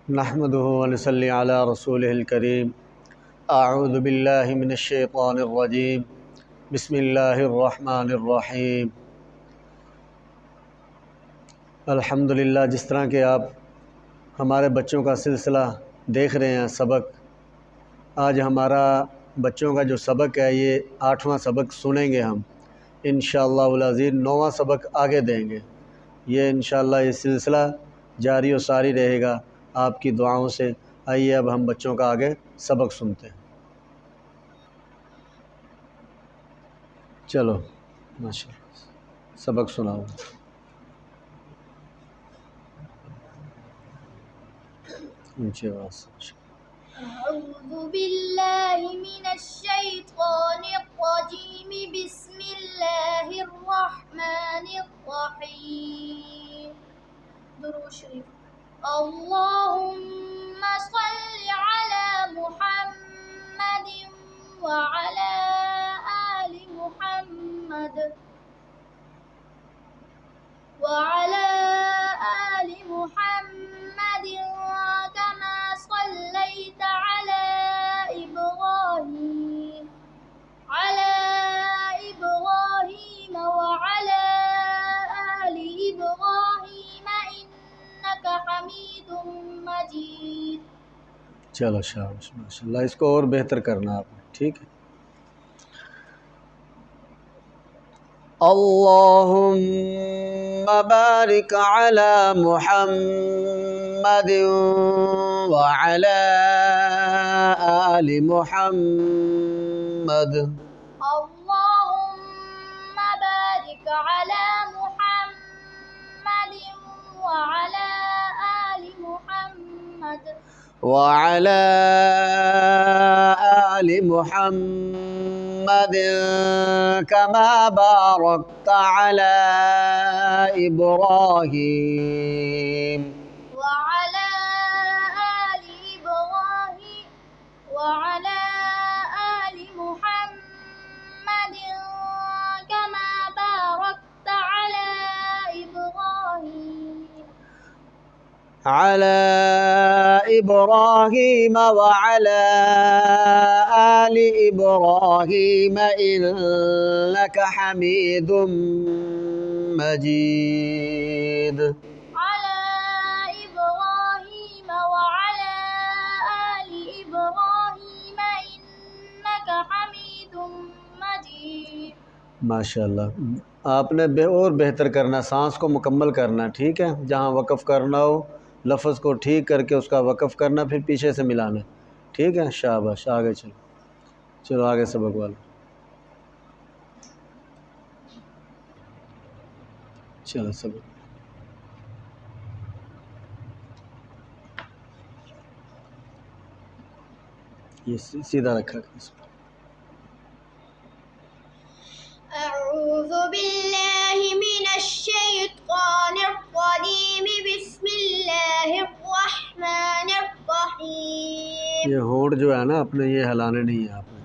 नहमदुहु व नसल्ली अला रसूलिहिल करीम। अऊज़ु बिल्लाहि मिनश शैतानिर रजीम। बिस्मिल्लाहिर रहमानिर रहीम। अल्हम्दुलिल्लाह, जिस तरह के आप हमारे बच्चों का सिलसिला देख रहे हैं सबक, आज हमारा बच्चों का जो सबक है ये 8वां सबक सुनेंगे हम इंशाअल्लाहुल अज़ीज़। 9वां सबक आगे देंगे। ये इंशाअल्लाह ये सिलसिला जारी और सारी रहेगा आपकी दुआओं से। आइए अब हम बच्चों का आगे सबक सुनते हैं। चलो माशाअल्लाह सबक सुनाओ। ऊंची आवाज़ से। अऊज़ु बिल्लाहि मिनश शैतानिर रजीम। बिस्मिल्लाहिर रहमानिर रहीम। दुरूद शरीफ। अल्लाहुम्मा सल्लि अला मुहम्मदिन व अला आलि मुहम्मद व अला आलि मुहम्मदिन कमा सल्लैत अला इब्राहीम व अला आलि इब्राहीम इन्नका हमीदुम मजीद। चलो शाबाश माशाअल्लाह। इसको और बेहतर करना आपने, ठीक है। अल्लाहुम्मा बारिक अला मुहम्मदिन व अला आलि मुहम्मद। अल्लाहुम्मा बारिक अला मुहम्मदिन व अला आलि मुहम्मद व अला आलि मुहम्मद कमा बारकत अला इब्राहीम व अला आलि इब्राहीम व अला आलि मुहम्मदिन कमा बारकत अला इब्राहीम व अला आलि इब्राहीम इन्नका हमीदुम मजीद। अला इब्राहीम व अला आलि इब्राहीम इन्नका हमीदुम मजीद। माशाअल्लाह। आपने और बेहतर करना, सांस को मुकम्मल करना, ठीक है। जहाँ वक़फ़ करना हो लफ्ज़ को ठीक करके उसका वक़फ़ करना, फिर पीछे से मिलाना, ठीक है। शाबाश, आगे चलो। चलो आगे सबक वाला। चलो सबक ये सीधा रखा कर इसको। अऊज़ु बिल्लाहि मिनश शैतानिर रजीम। बिस्मिल्लाहिर रहमानिर रहीम। ये होंठ जो है ना अपने, ये हिलाने नहीं है आपने।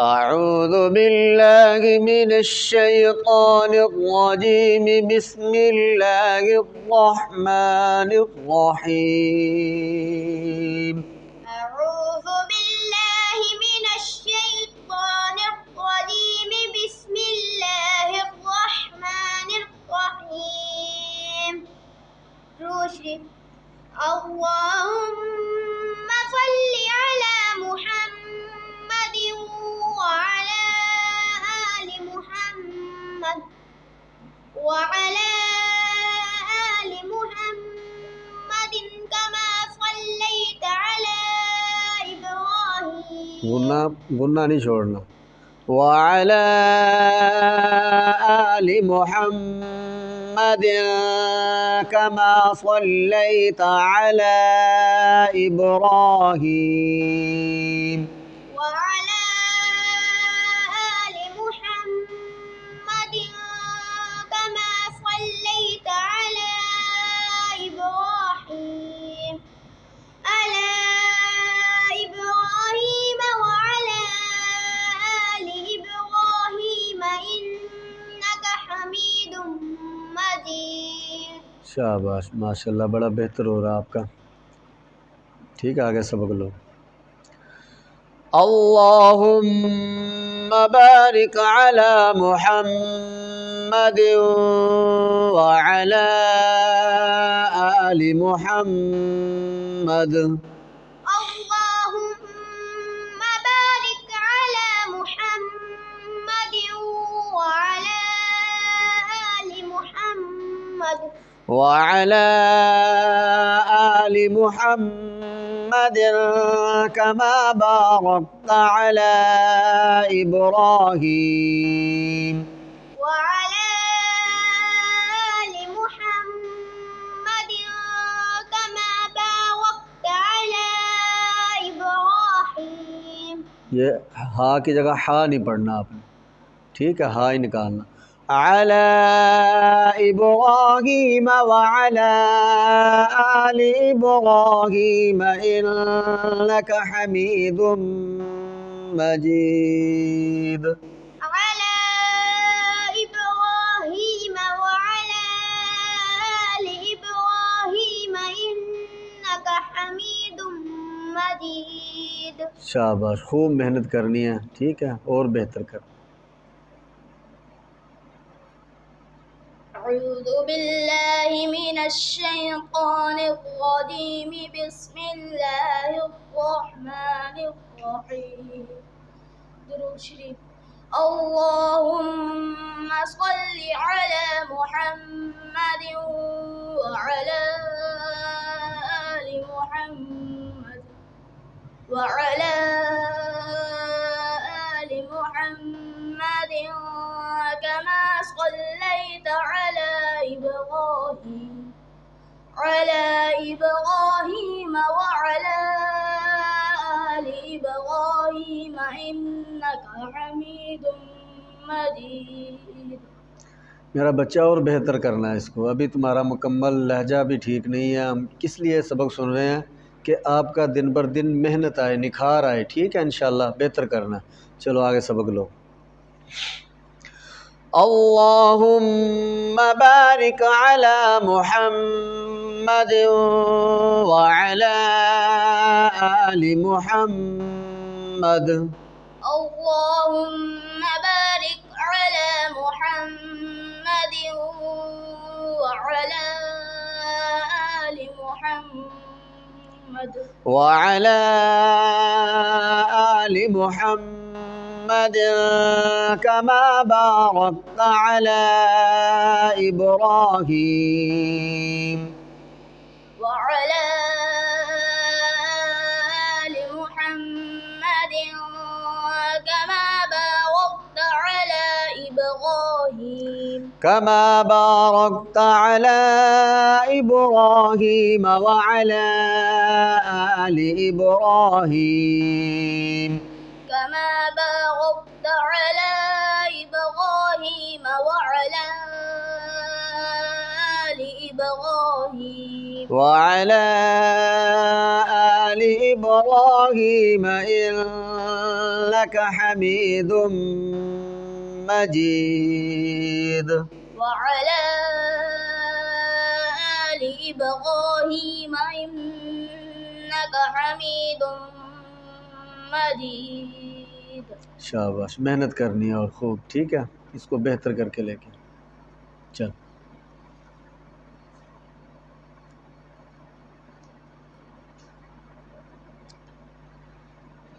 अऊज़ु बिल्लाहि मिनश शैतानिर रजीम। बिस्मिल्लाहिर रहमानिर रहीम। अऊज़ु बिल्लाहि मिनश शैतानिर रजीम। बिस्मिल्लाहिर रहमानिर रहीम। दुरूद शरीफ। अल्लाहुम्मा सल्लि अला मुहम्मदिन व अला आलि मुहम्मद व अला आलि मुहम्मदिन कमा सल्लैत अला इब्राहीम गुन्ना नहीं छोड़ना। व अला आलि मुहम्मद कमा सल्लैत अला इब्राहीम व अला आलि मुहम्मदिन कमा सल्लैत अला इब्राहीम व अला आलि इब्राहीम इन्नका हमीदुम मजीद। शाबाश माशाल्लाह, बड़ा बेहतर हो रहा आपका। ठीक है, आगे सबक लो। अल्लाहुम्मा बारिक अला मुहम्मद व अला आलि मुहम्मद। अल्लाहुम्मा बारिक अला मुहम्मद व अला आलि मुहम्मद वअला आलि मुहम्मद कमा बारकत अला इब्राहीम वअला आलि मुहम्मद कमा बारकत अला इब्राहीम। ये हा की जगह हा नहीं पढ़ना आपने, ठीक है, हा ही निकालना। अला इब्राहीम वअला आलि इब्राहीम इन्नका हमीदुम मजीद। अला इब्राहीम वअला आलि इब्राहीम इन्नका हमीदुम मजीद। शाबाश, खूब मेहनत करनी है, ठीक है, और बेहतर कर। अऊज़ु बिल्लाहि मिनश शैतानिर रजीम बिस्मिल्लाहिर रहमानिर रहीम। दुरूद शरीफ। अल्लाहुम्मा सल्लि अला मुहम्मद व अला आलि मुहम्मद व अला आलि मुहम्मद कमा सल्लैता अला इब्राहीम व अला आलि इब्राहीम इन्नका हमीदुम मजीद। मेरा बच्चा और बेहतर करना है इसको, अभी तुम्हारा मुकम्मल लहजा भी ठीक नहीं है। हम किस लिए सबक सुन रहे हैं कि आपका दिन बर दिन मेहनत आए, निखार आए, ठीक है, इंशाल्लाह बेहतर करना। चलो आगे सबक लो। अल्लाहुम्मा बारिक अला मुहम्मद व अला आलि मुहम्मद। अल्लाहुम्मा बारिक अला मुहम्मद व अला आलि मुहम्मद व अला आलि मुहम्मद कमा बारकत अला इब्राहीम व अला आलि मुहम्मद कमा बारकत अला इब्राहीम كما باركت على إبراهيم وعلى آل إبراهيم كما باركت على إبراهيم وعلى آل إبراهيم وعلى آل إبراهيم إنك حميد مجيد وعلى آل إبراهيم إنك حميد मजीद। शाबाश, मेहनत करनी है और खूब, ठीक है, इसको बेहतर करके लेके चल।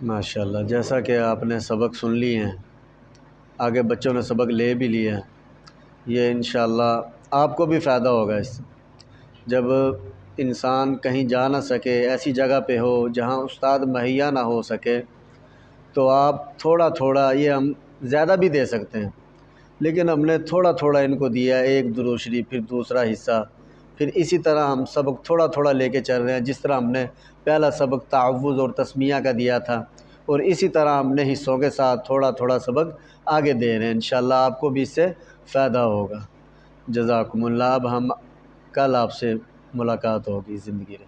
माशाल्लाह, जैसा कि आपने सबक सुन लिए हैं, आगे बच्चों ने सबक ले भी लिया है, ये इंशाल्लाह आपको भी फ़ायदा होगा इससे। जब इंसान कहीं जा ना सके, ऐसी जगह पे हो जहाँ उस्ताद मुहैया ना हो सके, तो आप थोड़ा थोड़ा, ये हम ज़्यादा भी दे सकते हैं, लेकिन हमने थोड़ा थोड़ा इनको दिया, एक दुरूद शरीफ, फिर दूसरा हिस्सा, फिर इसी तरह हम सबक थोड़ा थोड़ा लेके चल रहे हैं। जिस तरह हमने पहला सबक तावुज़ और तस्मिया का दिया था, और इसी तरह हमने हिस्सों के साथ थोड़ा थोड़ा सबक आगे दे रहे हैं। इंशाल्लाह आपको भी इससे फ़ायदा होगा। जज़ाकुमुल्लाह। अब हम कल आपसे मुलाकात होगी ज़िंदगी में।